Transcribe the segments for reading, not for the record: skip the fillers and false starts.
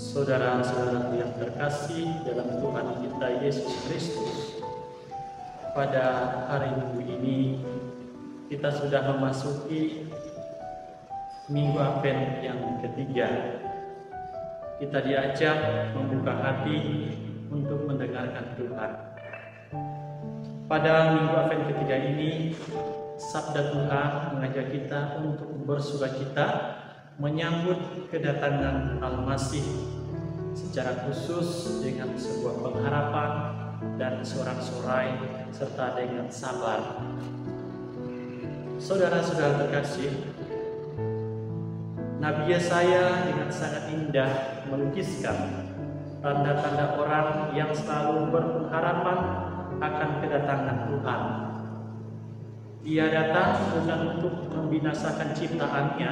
Saudara-saudaraku yang terkasih dalam Tuhan kita Yesus Kristus, pada hari Minggu ini kita sudah memasuki Minggu Advent yang ketiga. Kita diajak membuka hati untuk mendengarkan Tuhan. Pada Minggu Advent ketiga ini, Sabda Tuhan mengajak kita untuk bersukacita menyambut kedatangan Al-Masih, secara khusus dengan sebuah pengharapan dan sorak-sorai serta dengan sabar. Saudara-saudara terkasih, Nabi Yesaya dengan sangat indah melukiskan tanda-tanda orang yang selalu berpengharapan akan kedatangan Tuhan. Dia datang bukan untuk membinasakan ciptaannya,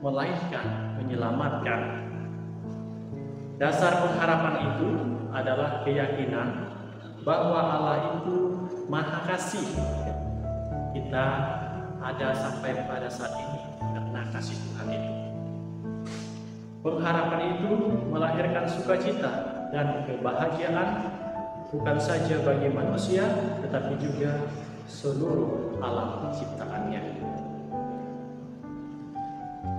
melainkan menyelamatkan. Dasar pengharapan itu adalah keyakinan bahwa Allah itu Maha Kasih. Kita ada sampai pada saat ini karena kasih Tuhan itu. Pengharapan itu melahirkan sukacita dan kebahagiaan bukan saja bagi manusia, tetapi juga seluruh alam ciptaannya.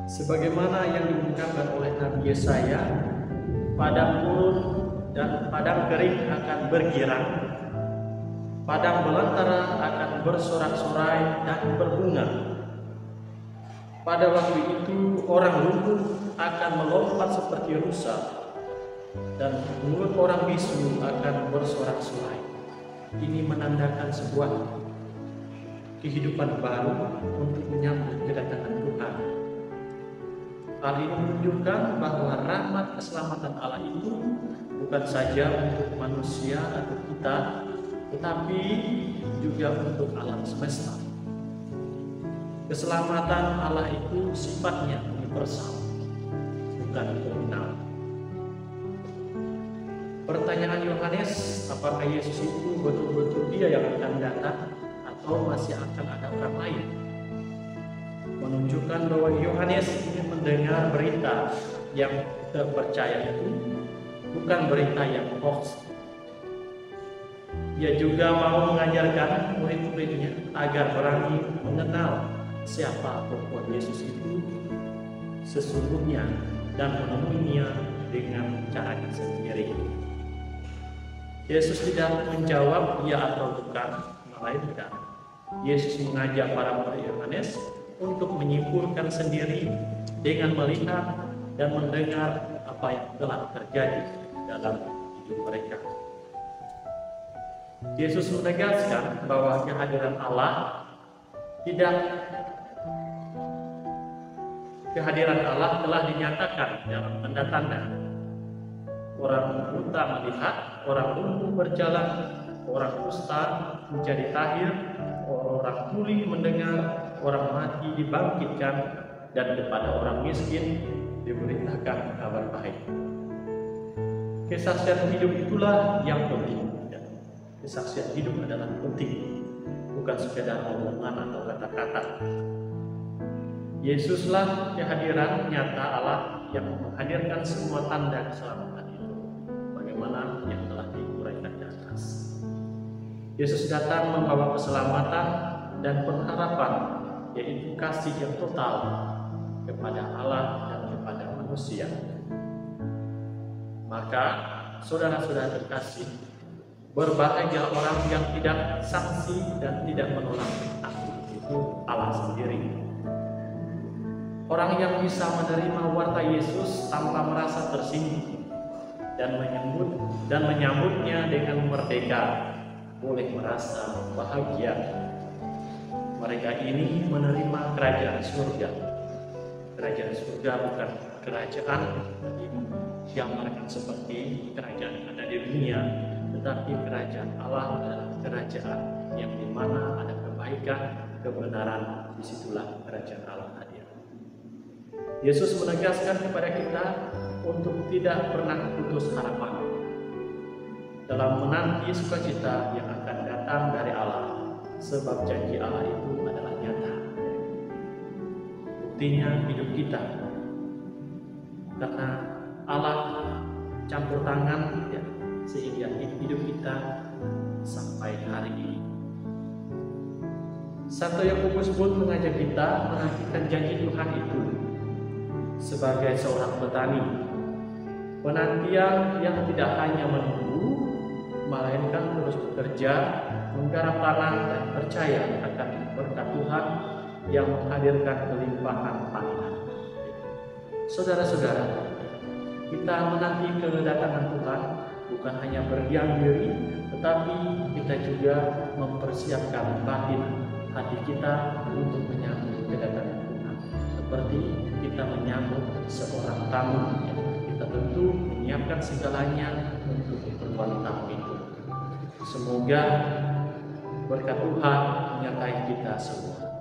Sebagaimana yang diungkapkan oleh Nabi Yesaya, padang gurun dan padang kering akan bergirang, padang belantara akan bersorak-sorai dan berbunga. Pada waktu itu orang lumpuh akan melompat seperti rusa, dan mulut orang bisu akan bersorak-sorai. Ini menandakan sebuah kehidupan baru untuk menyambut kedatangan Tuhan. Hal ini menunjukkan bahwa rahmat keselamatan Allah itu bukan saja untuk manusia atau kita, tetapi juga untuk alam semesta. Keselamatan Allah itu sifatnya universal, bukan nominal. Pertanyaan Yohanes, apakah Yesus itu betul-betul Dia yang akan datang atau masih akan ada orang lain? Menunjukkan bahwa Yohanes ingin mendengar berita yang terpercaya itu, bukan berita yang hoax. Dia juga mau mengajarkan murid-muridnya agar berani mengenal siapa tokoh Yesus itu sesungguhnya dan menemuinya dengan caranya sendiri. Yesus tidak menjawab ya atau bukan, melainkan Yesus mengajak para murid Yohanes untuk menyimpulkan sendiri dengan melihat dan mendengar apa yang telah terjadi dalam hidup mereka. Yesus menegaskan bahwa kehadiran Allah telah dinyatakan dalam tanda-tanda. Orang buta melihat, orang lumpuh berjalan, orang kusta menjadi tahir, orang tuli mendengar, orang mati dibangkitkan, dan kepada orang miskin diberitakan kabar baik. Kesaksian hidup itulah yang penting. Kesaksian hidup adalah penting, bukan sekedar omongan atau kata-kata. Yesuslah kehadiran nyata Allah yang menghadirkan semua tanda keselamatan itu, bagaimana yang telah diuraikan di atas. Yesus datang membawa keselamatan dan pengharapan, yaitu kasih yang total kepada Allah dan kepada manusia. Maka saudara-saudara terkasih, berbahagia orang yang tidak sanksi dan tidak menolak perintah, itu Allah sendiri. Orang yang bisa menerima warta Yesus tanpa merasa tersinggung dan menyambutnya dengan merdeka, boleh merasa bahagia. Mereka ini menerima kerajaan surga. Kerajaan surga bukan kerajaan yang mereka seperti kerajaan yang ada di dunia, tetapi kerajaan Allah adalah kerajaan yang dimana ada kebaikan, kebenaran. Disitulah kerajaan Allah hadir. Yesus menegaskan kepada kita untuk tidak pernah putus harapan dalam menanti sukacita yang akan datang dari Allah, sebab janji Allah itu adalah nyata. Buktinya hidup kita, karena Allah campur tangan ya, sehingga hidup kita sampai hari ini. Santo Yakobus pun mengajak kita menantikan janji Tuhan itu sebagai seorang petani. Penantian yang tidak hanya menunggu, melainkan terus bekerja, menggarap tanah dan percaya akan berkat Tuhan yang menghadirkan kelimpahan panen. Saudara-saudara, kita menanti kedatangan Tuhan bukan hanya berdiam diri, tetapi kita juga mempersiapkan batin hati kita untuk menyambut kedatangan Tuhan. Seperti kita menyambut seorang tamu, kita tentu menyiapkan segalanya untuk keperluan tamu itu. Semoga berkat Tuhan menyertai kita semua.